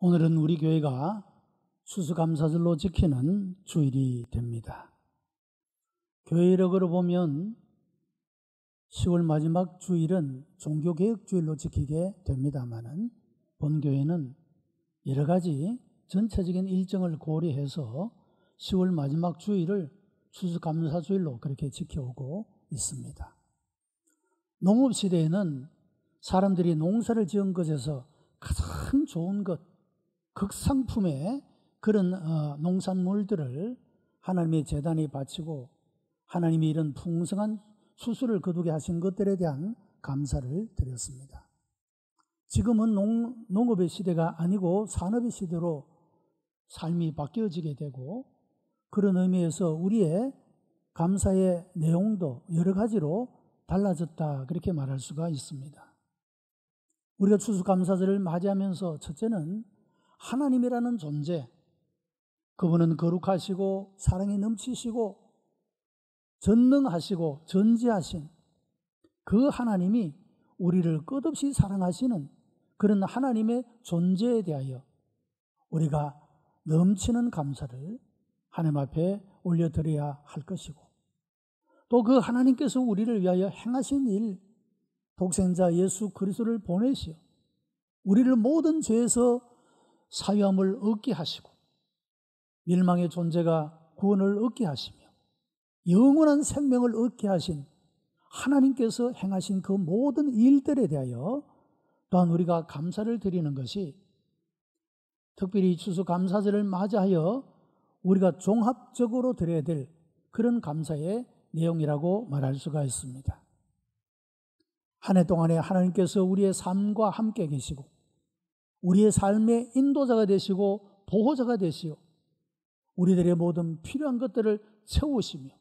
오늘은 우리 교회가 추수감사절로 지키는 주일이 됩니다. 교회력으로 보면 10월 마지막 주일은 종교개혁주일로 지키게 됩니다마는 본교회는 여러 가지 전체적인 일정을 고려해서 10월 마지막 주일을 추수감사주일로 그렇게 지켜오고 있습니다. 농업시대에는 사람들이 농사를 지은 것에서 가장 좋은 것, 극상품의 그런 농산물들을 하나님의 제단에 바치고 하나님이 이런 풍성한 수수를 거두게 하신 것들에 대한 감사를 드렸습니다. 지금은 농업의 시대가 아니고 산업의 시대로 삶이 바뀌어지게 되고 그런 의미에서 우리의 감사의 내용도 여러 가지로 달라졌다 그렇게 말할 수가 있습니다. 우리가 추수감사절을 맞이하면서 첫째는 하나님이라는 존재, 그분은 거룩하시고 사랑이 넘치시고 전능하시고 전지하신 그 하나님이 우리를 끝없이 사랑하시는 그런 하나님의 존재에 대하여 우리가 넘치는 감사를 하나님 앞에 올려드려야 할 것이고, 또 그 하나님께서 우리를 위하여 행하신 일, 독생자 예수 그리스도를 보내시어 우리를 모든 죄에서 사유함을 얻게 하시고 멸망의 존재가 구원을 얻게 하시며 영원한 생명을 얻게 하신 하나님께서 행하신 그 모든 일들에 대하여 또한 우리가 감사를 드리는 것이 특별히 추수감사절을 맞이하여 우리가 종합적으로 드려야 될 그런 감사의 내용이라고 말할 수가 있습니다. 한 해 동안에 하나님께서 우리의 삶과 함께 계시고 우리의 삶의 인도자가 되시고 보호자가 되시고 우리들의 모든 필요한 것들을 채우시며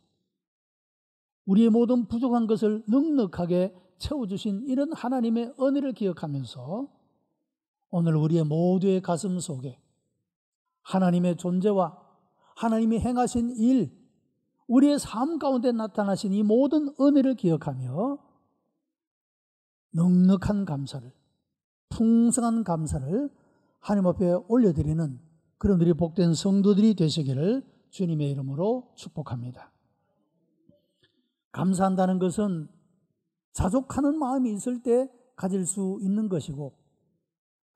우리의 모든 부족한 것을 넉넉하게 채워주신 이런 하나님의 은혜를 기억하면서 오늘 우리의 모두의 가슴 속에 하나님의 존재와 하나님이 행하신 일, 우리의 삶 가운데 나타나신 이 모든 은혜를 기억하며 넉넉한 감사를, 풍성한 감사를 하나님 앞에 올려드리는 그런 우리 복된 성도들이 되시기를 주님의 이름으로 축복합니다. 감사한다는 것은 자족하는 마음이 있을 때 가질 수 있는 것이고,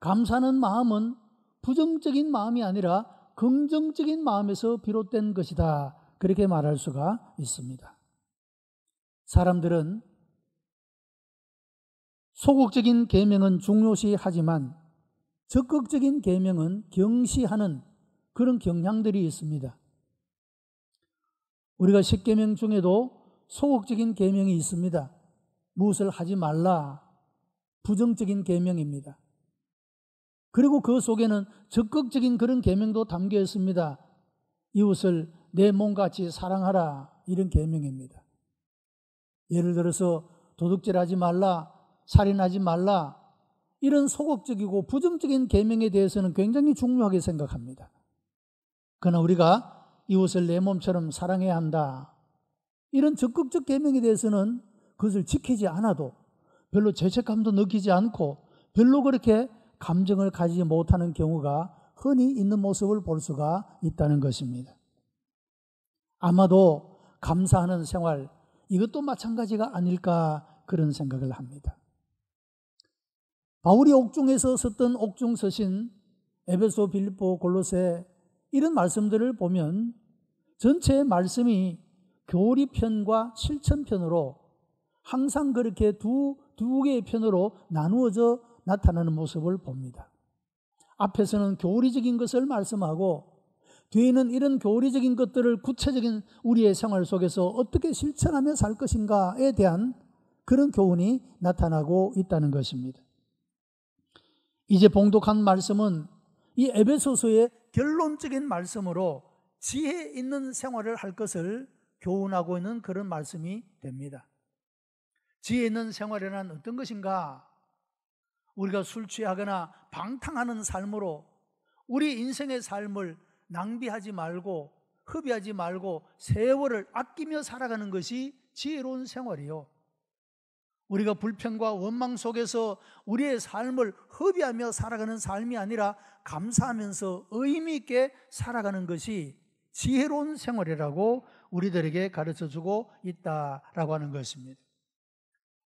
감사하는 마음은 부정적인 마음이 아니라 긍정적인 마음에서 비롯된 것이다 그렇게 말할 수가 있습니다. 사람들은 소극적인 계명은 중요시하지만 적극적인 계명은 경시하는 그런 경향들이 있습니다. 우리가 10계명 중에도 소극적인 계명이 있습니다. 무엇을 하지 말라, 부정적인 계명입니다. 그리고 그 속에는 적극적인 그런 계명도 담겨 있습니다. 이웃을 내 몸같이 사랑하라, 이런 계명입니다. 예를 들어서 도둑질하지 말라, 살인하지 말라, 이런 소극적이고 부정적인 계명에 대해서는 굉장히 중요하게 생각합니다. 그러나 우리가 이웃을 내 몸처럼 사랑해야 한다, 이런 적극적 계명에 대해서는 그것을 지키지 않아도 별로 죄책감도 느끼지 않고 별로 그렇게 감정을 가지지 못하는 경우가 흔히 있는 모습을 볼 수가 있다는 것입니다. 아마도 감사하는 생활, 이것도 마찬가지가 아닐까 그런 생각을 합니다. 바울이 옥중에서 썼던 옥중서신 에베소, 빌립보, 골로새 이런 말씀들을 보면 전체의 말씀이 교리편과 실천편으로 항상 그렇게 두 개의 편으로 나누어져 나타나는 모습을 봅니다. 앞에서는 교리적인 것을 말씀하고 뒤에는 이런 교리적인 것들을 구체적인 우리의 생활 속에서 어떻게 실천하며 살 것인가에 대한 그런 교훈이 나타나고 있다는 것입니다. 이제 봉독한 말씀은 이 에베소서의 결론적인 말씀으로 지혜 있는 생활을 할 것을 교훈하고 있는 그런 말씀이 됩니다. 지혜 있는 생활이란 어떤 것인가? 우리가 술 취하거나 방탕하는 삶으로 우리 인생의 삶을 낭비하지 말고 허비하지 말고 세월을 아끼며 살아가는 것이 지혜로운 생활이요. 우리가 불평과 원망 속에서 우리의 삶을 허비하며 살아가는 삶이 아니라 감사하면서 의미 있게 살아가는 것이 지혜로운 생활이라고 우리들에게 가르쳐주고 있다라고 하는 것입니다.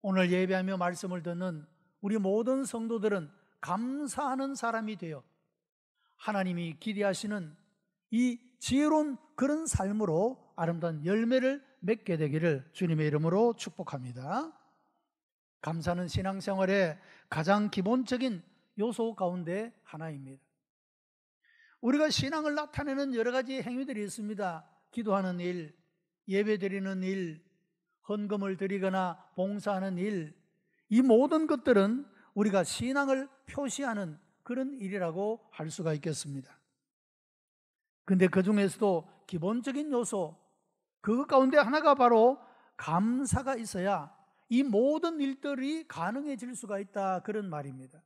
오늘 예배하며 말씀을 듣는 우리 모든 성도들은 감사하는 사람이 되어 하나님이 기대하시는 이 지혜로운 그런 삶으로 아름다운 열매를 맺게 되기를 주님의 이름으로 축복합니다. 감사는 신앙생활의 가장 기본적인 요소 가운데 하나입니다. 우리가 신앙을 나타내는 여러 가지 행위들이 있습니다. 기도하는 일, 예배 드리는 일, 헌금을 드리거나 봉사하는 일, 이 모든 것들은 우리가 신앙을 표시하는 그런 일이라고 할 수가 있겠습니다. 근데 그 중에서도 기본적인 요소, 그 가운데 하나가 바로 감사가 있어야 이 모든 일들이 가능해질 수가 있다, 그런 말입니다.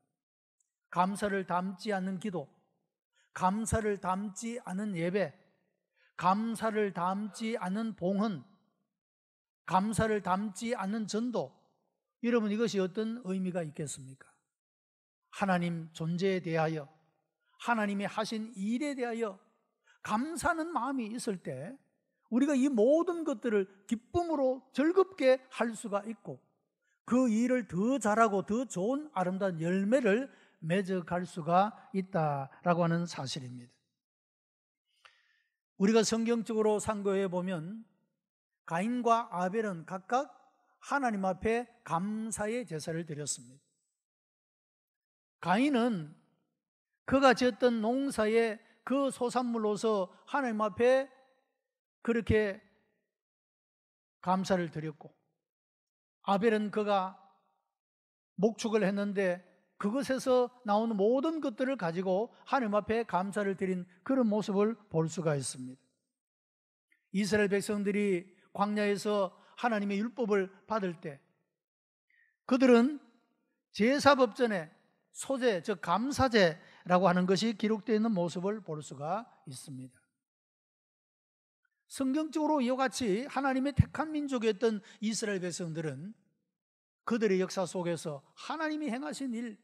감사를 담지 않는 기도, 감사를 담지 않은 예배, 감사를 담지 않은 봉헌, 감사를 담지 않는 전도, 여러분 이것이 어떤 의미가 있겠습니까? 하나님 존재에 대하여, 하나님이 하신 일에 대하여 감사하는 마음이 있을 때 우리가 이 모든 것들을 기쁨으로 즐겁게 할 수가 있고 그 일을 더 잘하고 더 좋은 아름다운 열매를 맺어갈 수가 있다라고 하는 사실입니다. 우리가 성경적으로 상고해 보면 가인과 아벨은 각각 하나님 앞에 감사의 제사를 드렸습니다. 가인은 그가 지었던 농사의 그 소산물로서 하나님 앞에 그렇게 감사를 드렸고, 아벨은 그가 목축을 했는데 그것에서 나오는 모든 것들을 가지고 하나님 앞에 감사를 드린 그런 모습을 볼 수가 있습니다. 이스라엘 백성들이 광야에서 하나님의 율법을 받을 때 그들은 제사법전에 소제, 즉 감사제라고 하는 것이 기록되어 있는 모습을 볼 수가 있습니다. 성경적으로 이와 같이 하나님의 택한 민족이었던 이스라엘 백성들은 그들의 역사 속에서 하나님이 행하신 일,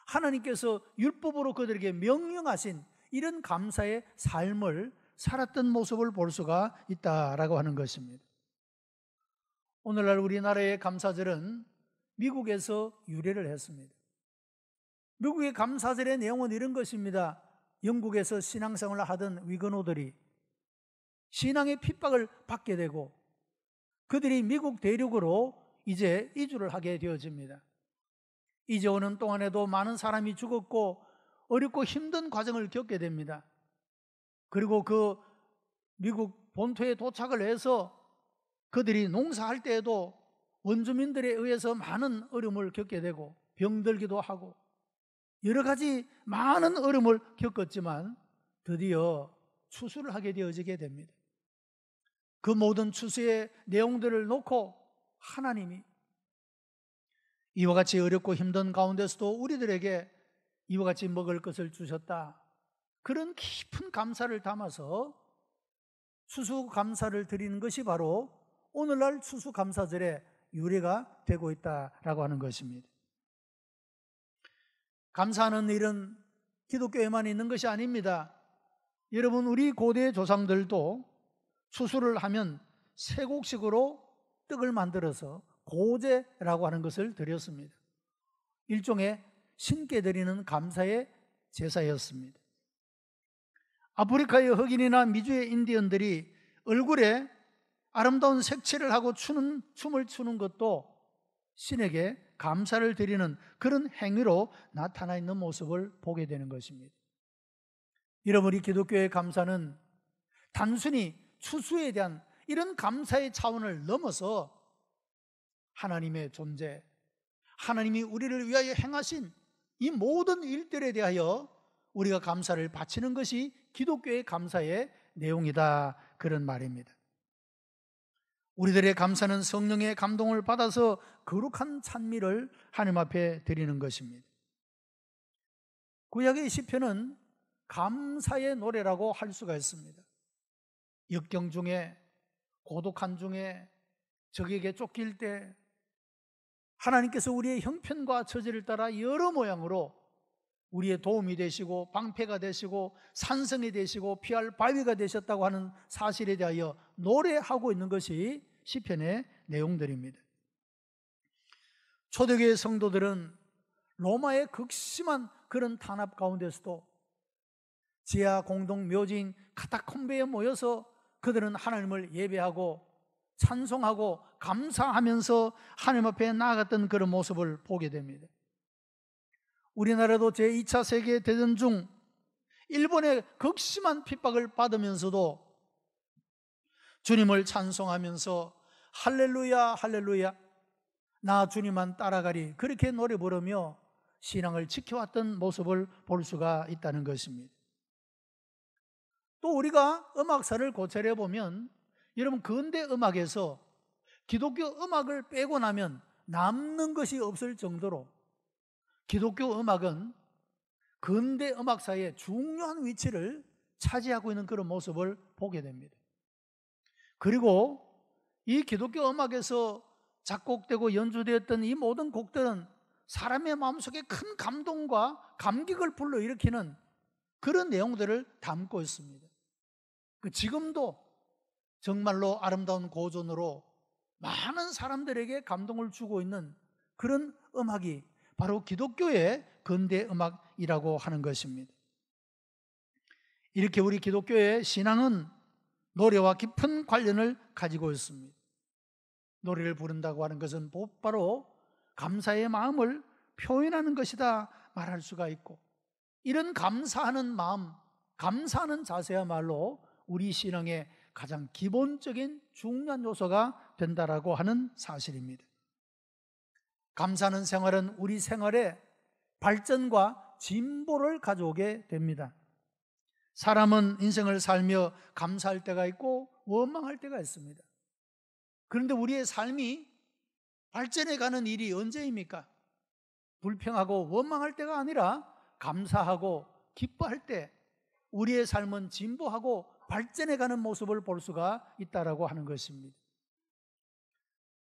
하나님께서 율법으로 그들에게 명령하신 이런 감사의 삶을 살았던 모습을 볼 수가 있다라고 하는 것입니다. 오늘날 우리나라의 감사절은 미국에서 유래를 했습니다. 미국의 감사절의 내용은 이런 것입니다. 영국에서 신앙생활을 하던 위건호들이 신앙의 핍박을 받게 되고 그들이 미국 대륙으로 이제 이주를 하게 되어집니다. 이제 오는 동안에도 많은 사람이 죽었고 어렵고 힘든 과정을 겪게 됩니다. 그리고 그 미국 본토에 도착을 해서 그들이 농사할 때에도 원주민들에 의해서 많은 어려움을 겪게 되고 병들기도 하고 여러 가지 많은 어려움을 겪었지만 드디어 추수를 하게 되어지게 됩니다. 그 모든 추수의 내용들을 놓고 하나님이 이와 같이 어렵고 힘든 가운데서도 우리들에게 이와 같이 먹을 것을 주셨다, 그런 깊은 감사를 담아서 추수감사를 드리는 것이 바로 오늘날 추수감사절의 유래가 되고 있다라고 하는 것입니다. 감사하는 일은 기독교에만 있는 것이 아닙니다. 여러분, 우리 고대 조상들도 추수를 하면 세곡식으로 떡을 만들어서 고제라고 하는 것을 드렸습니다. 일종의 신께 드리는 감사의 제사였습니다. 아프리카의 흑인이나 미주의 인디언들이 얼굴에 아름다운 색칠을 하고 춤을 추는 것도 신에게 감사를 드리는 그런 행위로 나타나 있는 모습을 보게 되는 것입니다. 여러분, 이 기독교의 감사는 단순히 추수에 대한 이런 감사의 차원을 넘어서 하나님의 존재, 하나님이 우리를 위하여 행하신 이 모든 일들에 대하여 우리가 감사를 바치는 것이 기독교의 감사의 내용이다, 그런 말입니다. 우리들의 감사는 성령의 감동을 받아서 거룩한 찬미를 하나님 앞에 드리는 것입니다. 구약의 시편은 감사의 노래라고 할 수가 있습니다. 역경 중에, 고독한 중에, 적에게 쫓길 때, 하나님께서 우리의 형편과 처지를 따라 여러 모양으로 우리의 도움이 되시고 방패가 되시고 산성이 되시고 피할 바위가 되셨다고 하는 사실에 대하여 노래하고 있는 것이 시편의 내용들입니다. 초대교회 성도들은 로마의 극심한 그런 탄압 가운데서도 지하 공동 묘지인 카타콤베에 모여서 그들은 하나님을 예배하고 찬송하고 감사하면서 하나님 앞에 나아갔던 그런 모습을 보게 됩니다. 우리나라도 제2차 세계대전 중 일본의 극심한 핍박을 받으면서도 주님을 찬송하면서 할렐루야 할렐루야 나 주님만 따라가리 그렇게 노래 부르며 신앙을 지켜왔던 모습을 볼 수가 있다는 것입니다. 또 우리가 음악사를 고찰해 보면 여러분 근대 음악에서 기독교 음악을 빼고 나면 남는 것이 없을 정도로 기독교 음악은 근대 음악사의 중요한 위치를 차지하고 있는 그런 모습을 보게 됩니다. 그리고 이 기독교 음악에서 작곡되고 연주되었던 이 모든 곡들은 사람의 마음속에 큰 감동과 감격을 불러일으키는 그런 내용들을 담고 있습니다. 지금도 정말로 아름다운 고전으로 많은 사람들에게 감동을 주고 있는 그런 음악이 바로 기독교의 근대 음악이라고 하는 것입니다. 이렇게 우리 기독교의 신앙은 노래와 깊은 관련을 가지고 있습니다. 노래를 부른다고 하는 것은 바로 감사의 마음을 표현하는 것이다 말할 수가 있고, 이런 감사하는 마음, 감사하는 자세야말로 우리 신앙의 가장 기본적인 중요한 요소가 된다라고 하는 사실입니다. 감사하는 생활은 우리 생활에 발전과 진보를 가져오게 됩니다. 사람은 인생을 살며 감사할 때가 있고 원망할 때가 있습니다. 그런데 우리의 삶이 발전해 가는 일이 언제입니까? 불평하고 원망할 때가 아니라 감사하고 기뻐할 때 우리의 삶은 진보하고 발전해 가는 모습을 볼 수가 있다라고 하는 것입니다.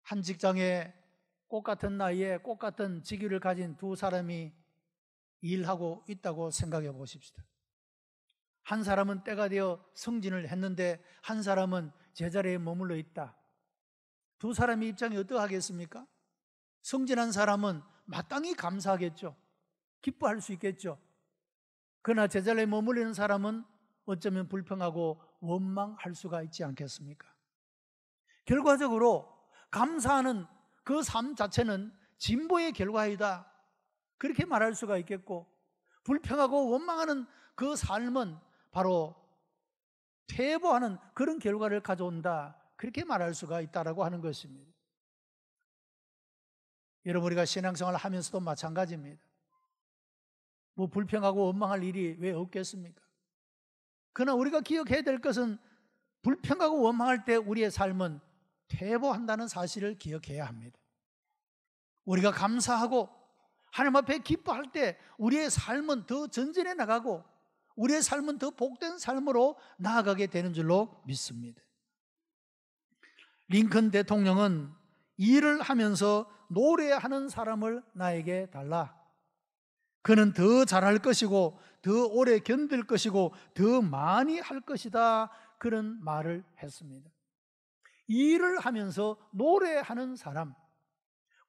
한 직장에 꽃 같은 나이에 꽃 같은 직위를 가진 두 사람이 일하고 있다고 생각해 보십시다. 한 사람은 때가 되어 승진을 했는데 한 사람은 제자리에 머물러 있다. 두 사람의 입장이 어떠하겠습니까? 승진한 사람은 마땅히 감사하겠죠. 기뻐할 수 있겠죠. 그러나 제자리에 머물리는 사람은 어쩌면 불평하고 원망할 수가 있지 않겠습니까? 결과적으로 감사하는 그 삶 자체는 진보의 결과이다, 그렇게 말할 수가 있겠고, 불평하고 원망하는 그 삶은 바로 퇴보하는 그런 결과를 가져온다, 그렇게 말할 수가 있다라고 하는 것입니다. 여러분, 우리가 신앙생활을 하면서도 마찬가지입니다. 뭐 불평하고 원망할 일이 왜 없겠습니까? 그러나 우리가 기억해야 될 것은 불평하고 원망할 때 우리의 삶은 퇴보한다는 사실을 기억해야 합니다. 우리가 감사하고 하나님 앞에 기뻐할 때 우리의 삶은 더 전진해 나가고 우리의 삶은 더 복된 삶으로 나아가게 되는 줄로 믿습니다. 링컨 대통령은 일을 하면서 노래하는 사람을 나에게 달라. 그는 더 잘할 것이고 더 오래 견딜 것이고 더 많이 할 것이다, 그런 말을 했습니다. 일을 하면서 노래하는 사람,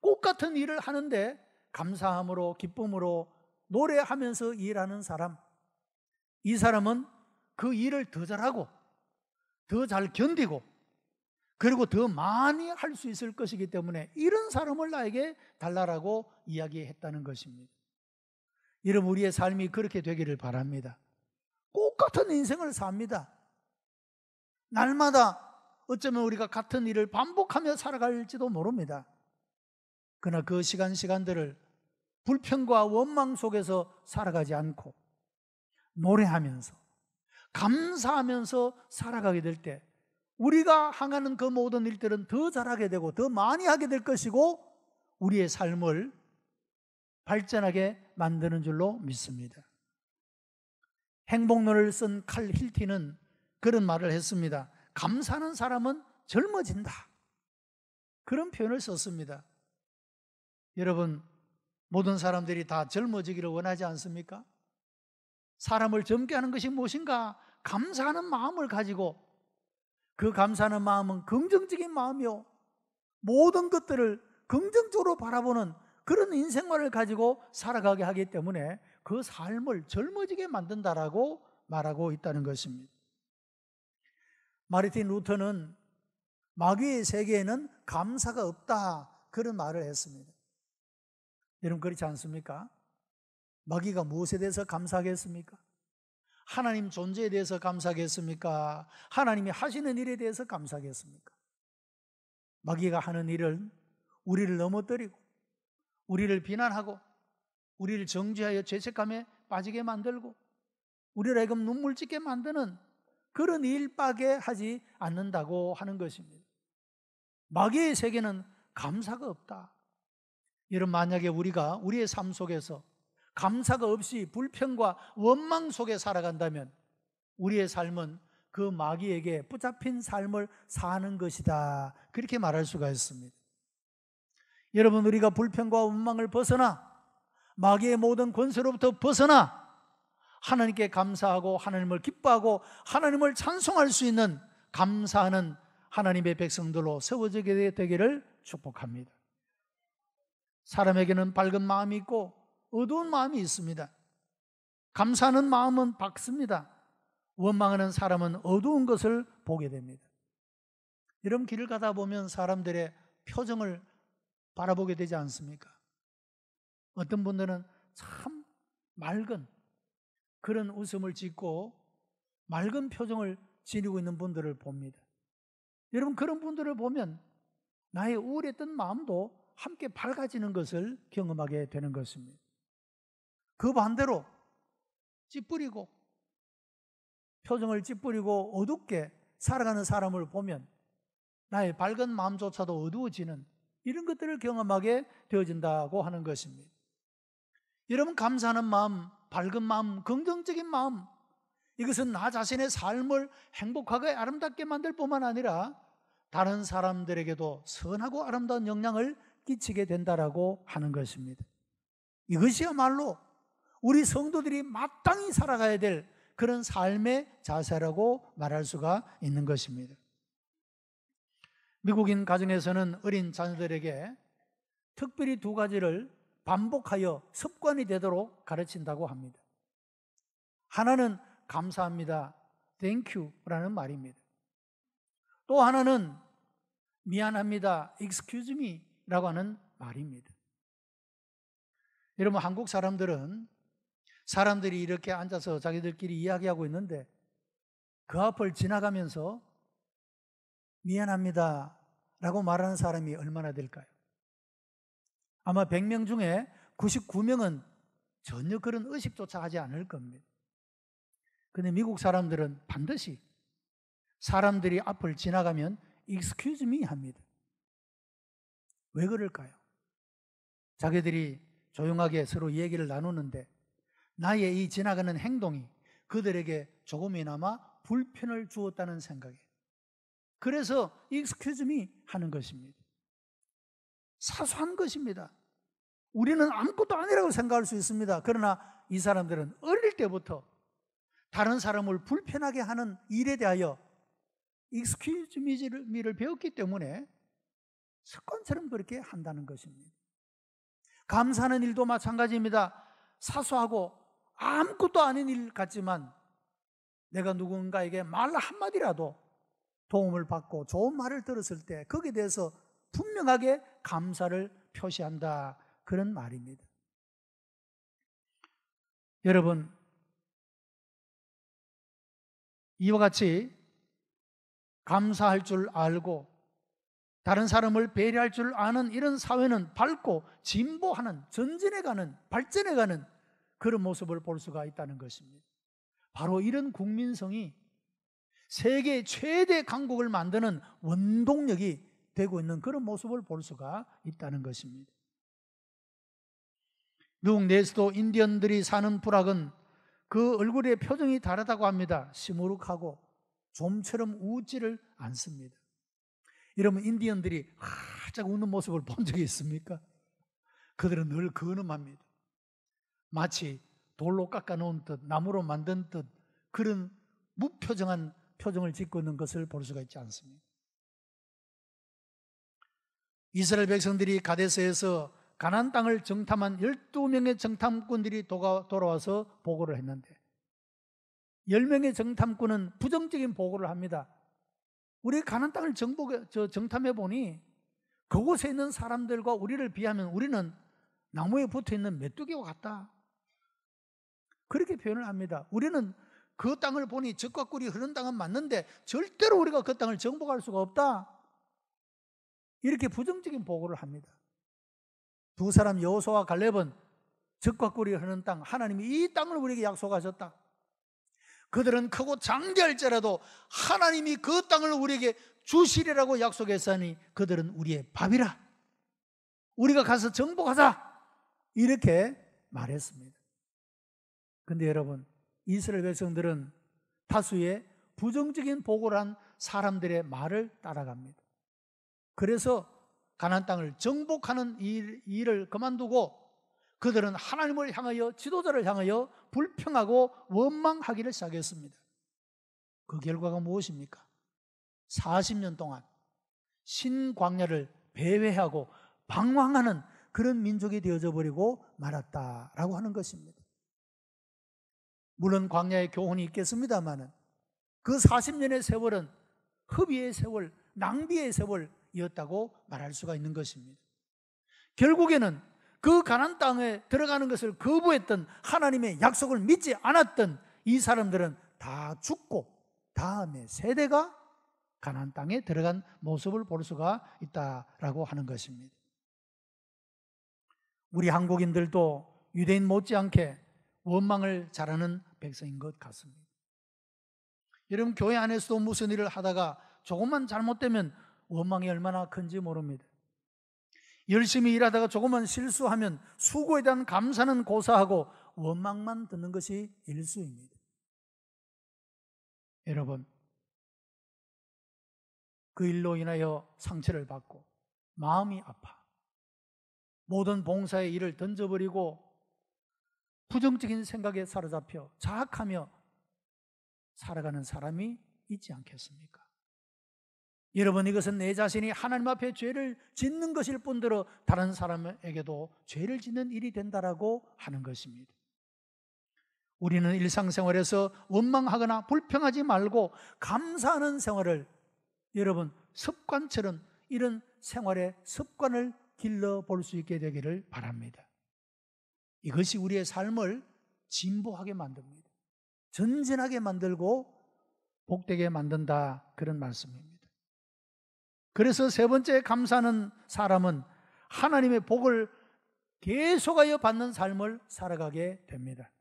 꽃 같은 일을 하는데 감사함으로 기쁨으로 노래하면서 일하는 사람, 이 사람은 그 일을 더 잘하고 더 잘 견디고 그리고 더 많이 할 수 있을 것이기 때문에 이런 사람을 나에게 달라라고 이야기했다는 것입니다. 여러분, 우리의 삶이 그렇게 되기를 바랍니다. 꽃 같은 인생을 삽니다. 날마다 어쩌면 우리가 같은 일을 반복하며 살아갈지도 모릅니다. 그러나 그 시간들을 불평과 원망 속에서 살아가지 않고 노래하면서 감사하면서 살아가게 될 때 우리가 향하는 그 모든 일들은 더 잘하게 되고 더 많이 하게 될 것이고 우리의 삶을 발전하게 만드는 줄로 믿습니다. 행복론을 쓴 칼 힐티는 그런 말을 했습니다. 감사하는 사람은 젊어진다, 그런 표현을 썼습니다. 여러분, 모든 사람들이 다 젊어지기를 원하지 않습니까? 사람을 젊게 하는 것이 무엇인가? 감사하는 마음을 가지고, 그 감사하는 마음은 긍정적인 마음이요, 모든 것들을 긍정적으로 바라보는 그런 인생관을 가지고 살아가게 하기 때문에 그 삶을 젊어지게 만든다라고 말하고 있다는 것입니다. 마르틴 루터는 마귀의 세계에는 감사가 없다, 그런 말을 했습니다. 여러분, 그렇지 않습니까? 마귀가 무엇에 대해서 감사하겠습니까? 하나님 존재에 대해서 감사하겠습니까? 하나님이 하시는 일에 대해서 감사하겠습니까? 마귀가 하는 일은 우리를 넘어뜨리고, 우리를 비난하고, 우리를 정죄하여 죄책감에 빠지게 만들고, 우리를 하여금 눈물 짓게 만드는 그런 일밖에 하지 않는다고 하는 것입니다. 마귀의 세계는 감사가 없다. 여러분, 만약에 우리가 우리의 삶 속에서 감사가 없이 불평과 원망 속에 살아간다면 우리의 삶은 그 마귀에게 붙잡힌 삶을 사는 것이다, 그렇게 말할 수가 있습니다. 여러분, 우리가 불평과 원망을 벗어나 마귀의 모든 권세로부터 벗어나 하나님께 감사하고 하나님을 기뻐하고 하나님을 찬송할 수 있는 감사하는 하나님의 백성들로 세워지게 되기를 축복합니다. 사람에게는 밝은 마음이 있고 어두운 마음이 있습니다. 감사하는 마음은 밝습니다. 원망하는 사람은 어두운 것을 보게 됩니다. 이런 길을 가다 보면 사람들의 표정을 바라보게 되지 않습니까? 어떤 분들은 참 맑은 그런 웃음을 짓고 맑은 표정을 지니고 있는 분들을 봅니다. 여러분, 그런 분들을 보면 나의 우울했던 마음도 함께 밝아지는 것을 경험하게 되는 것입니다. 그 반대로 찌푸리고 표정을 찌푸리고 어둡게 살아가는 사람을 보면 나의 밝은 마음조차도 어두워지는 이런 것들을 경험하게 되어진다고 하는 것입니다. 여러분, 감사하는 마음, 밝은 마음, 긍정적인 마음, 이것은 나 자신의 삶을 행복하게 아름답게 만들 뿐만 아니라 다른 사람들에게도 선하고 아름다운 영향을 끼치게 된다라고 하는 것입니다. 이것이야말로 우리 성도들이 마땅히 살아가야 될 그런 삶의 자세라고 말할 수가 있는 것입니다. 미국인 가정에서는 어린 자녀들에게 특별히 두 가지를 반복하여 습관이 되도록 가르친다고 합니다. 하나는 감사합니다, Thank you라는 말입니다. 또 하나는 미안합니다, Excuse me라고 하는 말입니다. 여러분, 한국 사람들은 사람들이 이렇게 앉아서 자기들끼리 이야기하고 있는데 그 앞을 지나가면서 미안합니다 라고 말하는 사람이 얼마나 될까요? 아마 100명 중에 99명은 전혀 그런 의식조차 하지 않을 겁니다. 그런데 미국 사람들은 반드시 사람들이 앞을 지나가면 Excuse me 합니다. 왜 그럴까요? 자기들이 조용하게 서로 얘기를 나누는데 나의 이 지나가는 행동이 그들에게 조금이나마 불편을 주었다는 생각에, 그래서 Excuse me 하는 것입니다. 사소한 것입니다. 우리는 아무것도 아니라고 생각할 수 있습니다. 그러나 이 사람들은 어릴 때부터 다른 사람을 불편하게 하는 일에 대하여 Excuse me를 배웠기 때문에 습관처럼 그렇게 한다는 것입니다. 감사하는 일도 마찬가지입니다. 사소하고 아무것도 아닌 일 같지만 내가 누군가에게 말 한마디라도 도움을 받고 좋은 말을 들었을 때 거기에 대해서 분명하게 감사를 표시한다, 그런 말입니다. 여러분, 이와 같이 감사할 줄 알고 다른 사람을 배려할 줄 아는 이런 사회는 밝고 진보하는, 전진해가는, 발전해가는 그런 모습을 볼 수가 있다는 것입니다. 바로 이런 국민성이 세계 최대 강국을 만드는 원동력이 되고 있는 그런 모습을 볼 수가 있다는 것입니다. 미국 내에서도 인디언들이 사는 부락은 그 얼굴의 표정이 다르다고 합니다. 시무룩하고 좀처럼 웃지를 않습니다. 여러분, 인디언들이 활짝 웃는 모습을 본 적이 있습니까? 그들은 늘 근엄합니다. 마치 돌로 깎아놓은 듯 나무로 만든 듯 그런 무표정한 표정을 짓고 있는 것을 볼 수가 있지 않습니까? 이스라엘 백성들이 가데스에서 가나안 땅을 정탐한 12명의 정탐꾼들이 돌아와서 보고를 했는데 10명의 정탐꾼은 부정적인 보고를 합니다. 우리 가나안 땅을 정탐해 보니 그곳에 있는 사람들과 우리를 비하면 우리는 나무에 붙어있는 메뚜기와 같다. 그렇게 표현을 합니다. 우리는 그 땅을 보니 젖과 꿀이 흐르는 땅은 맞는데 절대로 우리가 그 땅을 정복할 수가 없다. 이렇게 부정적인 보고를 합니다. 두 사람 여호수아와 갈렙은 젖과 꿀이 흐르는 땅, 하나님이 이 땅을 우리에게 약속하셨다. 그들은 크고 장대할지라도 하나님이 그 땅을 우리에게 주시리라고 약속했으니 그들은 우리의 밥이라. 우리가 가서 정복하자. 이렇게 말했습니다. 근데 여러분, 이스라엘 백성들은 다수의 부정적인 보고를 한 사람들의 말을 따라갑니다. 그래서 가나안 땅을 정복하는 일을 그만두고 그들은 하나님을 향하여, 지도자를 향하여 불평하고 원망하기를 시작했습니다. 그 결과가 무엇입니까? 40년 동안 신광야를 배회하고 방황하는 그런 민족이 되어져 버리고 말았다라고 하는 것입니다. 물론 광야의 교훈이 있겠습니다만 그 40년의 세월은 허비의 세월, 낭비의 세월이었다고 말할 수가 있는 것입니다. 결국에는 그 가나안 땅에 들어가는 것을 거부했던, 하나님의 약속을 믿지 않았던 이 사람들은 다 죽고 다음에 세대가 가나안 땅에 들어간 모습을 볼 수가 있다라고 하는 것입니다. 우리 한국인들도 유대인 못지않게 원망을 잘하는 백성인 것 같습니다. 여러분, 교회 안에서도 무슨 일을 하다가 조금만 잘못되면 원망이 얼마나 큰지 모릅니다. 열심히 일하다가 조금만 실수하면 수고에 대한 감사는 고사하고 원망만 듣는 것이 일수입니다. 여러분, 그 일로 인하여 상처를 받고 마음이 아파 모든 봉사의 일을 던져버리고 부정적인 생각에 사로잡혀 자학하며 살아가는 사람이 있지 않겠습니까? 여러분, 이것은 내 자신이 하나님 앞에 죄를 짓는 것일 뿐더러 다른 사람에게도 죄를 짓는 일이 된다라고 하는 것입니다. 우리는 일상생활에서 원망하거나 불평하지 말고 감사하는 생활을, 여러분, 습관처럼 이런 생활의 습관을 길러볼 수 있게 되기를 바랍니다. 이것이 우리의 삶을 진보하게 만듭니다. 전진하게 만들고 복되게 만든다, 그런 말씀입니다. 그래서 세 번째 감사하는 사람은 하나님의 복을 계속하여 받는 삶을 살아가게 됩니다.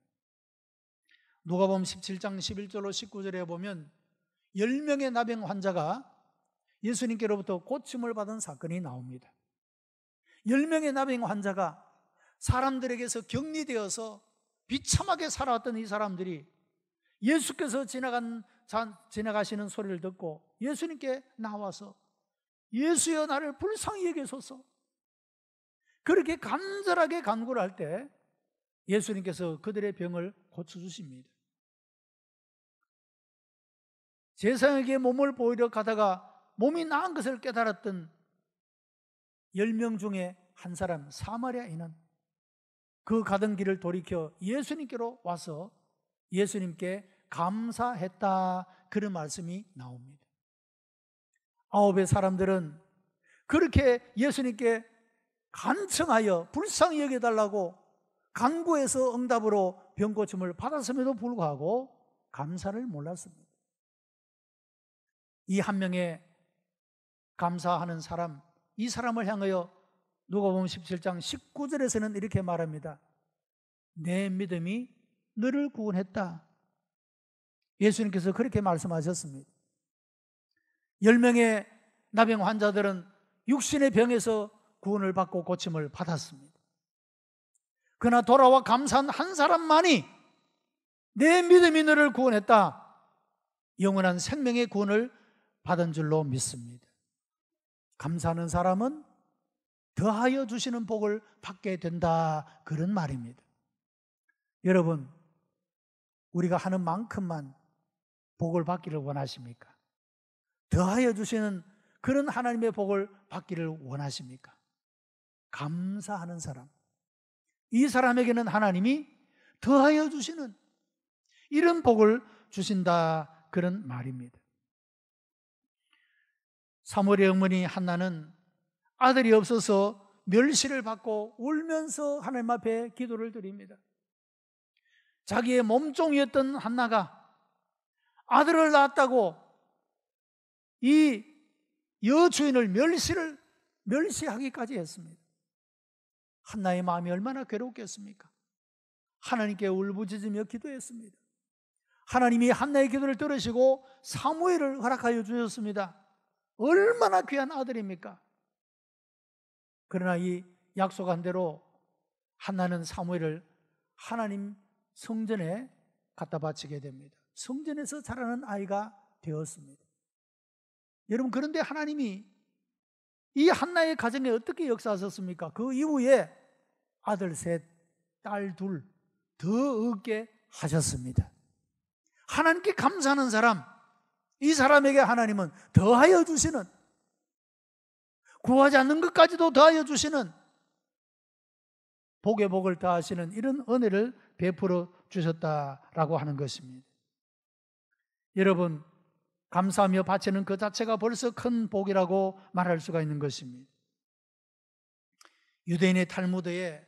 누가복음 17장 11절로 19절에 보면 10명의 나병 환자가 예수님께로부터 고침을 받은 사건이 나옵니다. 10명의 나병 환자가 사람들에게서 격리되어서 비참하게 살아왔던 이 사람들이 예수께서 지나가시는 소리를 듣고 예수님께 나와서 예수여, 나를 불쌍히 여기소서, 그렇게 간절하게 간구를 할 때 예수님께서 그들의 병을 고쳐주십니다. 세상에게 몸을 보이려 가다가 몸이 나은 것을 깨달았던 10명 중에 한 사람 사마리아인은 그 가던 길을 돌이켜 예수님께로 와서 예수님께 감사했다, 그런 말씀이 나옵니다. 9의 사람들은 그렇게 예수님께 간청하여 불쌍히 여겨달라고 간구해서 응답으로 병고침을 받았음에도 불구하고 감사를 몰랐습니다. 이 한 명의 감사하는 사람, 이 사람을 향하여 누가복음 17장 19절에서는 이렇게 말합니다. 내 믿음이 너를 구원했다. 예수님께서 그렇게 말씀하셨습니다. 10명의 나병 환자들은 육신의 병에서 구원을 받고 고침을 받았습니다. 그러나 돌아와 감사한 한 사람만이 내 믿음이 너를 구원했다, 영원한 생명의 구원을 받은 줄로 믿습니다. 감사하는 사람은 더하여 주시는 복을 받게 된다, 그런 말입니다. 여러분, 우리가 하는 만큼만 복을 받기를 원하십니까? 더하여 주시는 그런 하나님의 복을 받기를 원하십니까? 감사하는 사람, 이 사람에게는 하나님이 더하여 주시는 이런 복을 주신다, 그런 말입니다. 사무엘의 어머니 한나는 아들이 없어서 멸시를 받고 울면서 하나님 앞에 기도를 드립니다. 자기의 몸종이었던 한나가 아들을 낳았다고 이 여주인을 멸시하기까지 했습니다. 한나의 마음이 얼마나 괴롭겠습니까? 하나님께 울부짖으며 기도했습니다. 하나님이 한나의 기도를 들으시고 사무엘을 허락하여 주셨습니다. 얼마나 귀한 아들입니까? 그러나 이 약속한 대로 한나는 사무엘을 하나님 성전에 갖다 바치게 됩니다. 성전에서 자라는 아이가 되었습니다. 여러분, 그런데 하나님이 이 한나의 가정에 어떻게 역사하셨습니까? 그 이후에 아들 셋, 딸 둘 더 얻게 하셨습니다. 하나님께 감사하는 사람, 이 사람에게 하나님은 더하여 주시는, 구하지 않는 것까지도 더하여 주시는, 복의 복을 더하시는 이런 은혜를 베풀어 주셨다라고 하는 것입니다. 여러분, 감사하며 바치는 그 자체가 벌써 큰 복이라고 말할 수가 있는 것입니다. 유대인의 탈무드에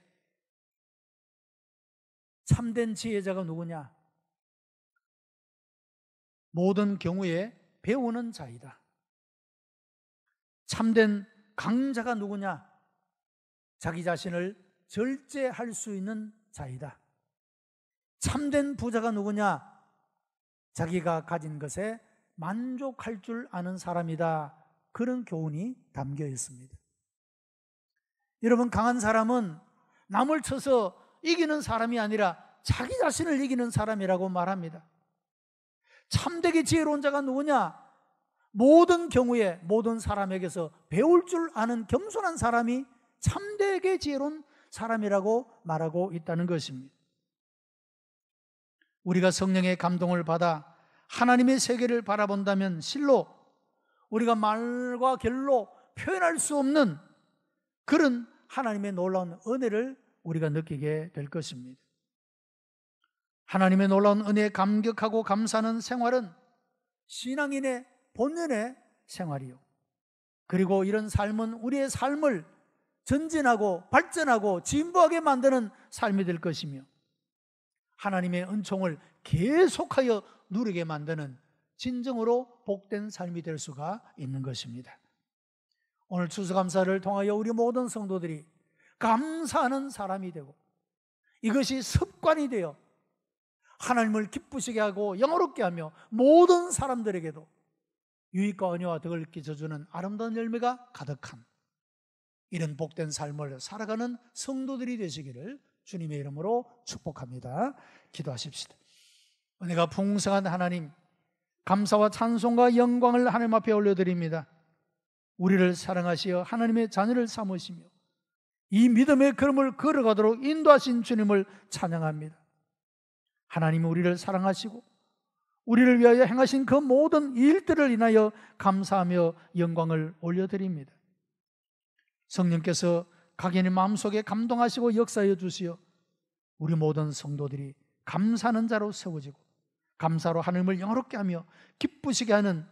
참된 지혜자가 누구냐? 모든 경우에 배우는 자이다. 참된 강자가 누구냐? 자기 자신을 절제할 수 있는 자이다. 참된 부자가 누구냐? 자기가 가진 것에 만족할 줄 아는 사람이다. 그런 교훈이 담겨 있습니다. 여러분, 강한 사람은 남을 쳐서 이기는 사람이 아니라 자기 자신을 이기는 사람이라고 말합니다. 참되게 지혜로운 자가 누구냐? 모든 경우에 모든 사람에게서 배울 줄 아는 겸손한 사람이 참되게 지혜로운 사람이라고 말하고 있다는 것입니다. 우리가 성령의 감동을 받아 하나님의 세계를 바라본다면 실로 우리가 말과 결로 표현할 수 없는 그런 하나님의 놀라운 은혜를 우리가 느끼게 될 것입니다. 하나님의 놀라운 은혜에 감격하고 감사하는 생활은 신앙인의 본연의 생활이요, 그리고 이런 삶은 우리의 삶을 전진하고 발전하고 진보하게 만드는 삶이 될 것이며 하나님의 은총을 계속하여 누리게 만드는 진정으로 복된 삶이 될 수가 있는 것입니다. 오늘 추수감사를 통하여 우리 모든 성도들이 감사하는 사람이 되고 이것이 습관이 되어 하나님을 기쁘시게 하고 영화롭게 하며 모든 사람들에게도 유익과 은혜와 덕을 끼쳐주는 아름다운 열매가 가득한 이런 복된 삶을 살아가는 성도들이 되시기를 주님의 이름으로 축복합니다. 기도하십시다. 은혜가 풍성한 하나님, 감사와 찬송과 영광을 하나님 앞에 올려드립니다. 우리를 사랑하시어 하나님의 자녀를 삼으시며 이 믿음의 걸음을 걸어가도록 인도하신 주님을 찬양합니다. 하나님이 우리를 사랑하시고 우리를 위하여 행하신 그 모든 일들을 인하여 감사하며 영광을 올려드립니다. 성령께서 각인의 마음속에 감동하시고 역사하여 주시어 우리 모든 성도들이 감사하는 자로 세워지고 감사로 하나님을 영화롭게 하며 기쁘시게 하는,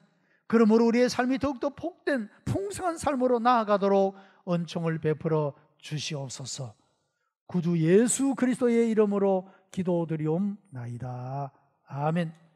그러므로 우리의 삶이 더욱더 복된 풍성한 삶으로 나아가도록 은총을 베풀어 주시옵소서. 구주 예수 그리스도의 이름으로 기도드리옵나이다. 아멘.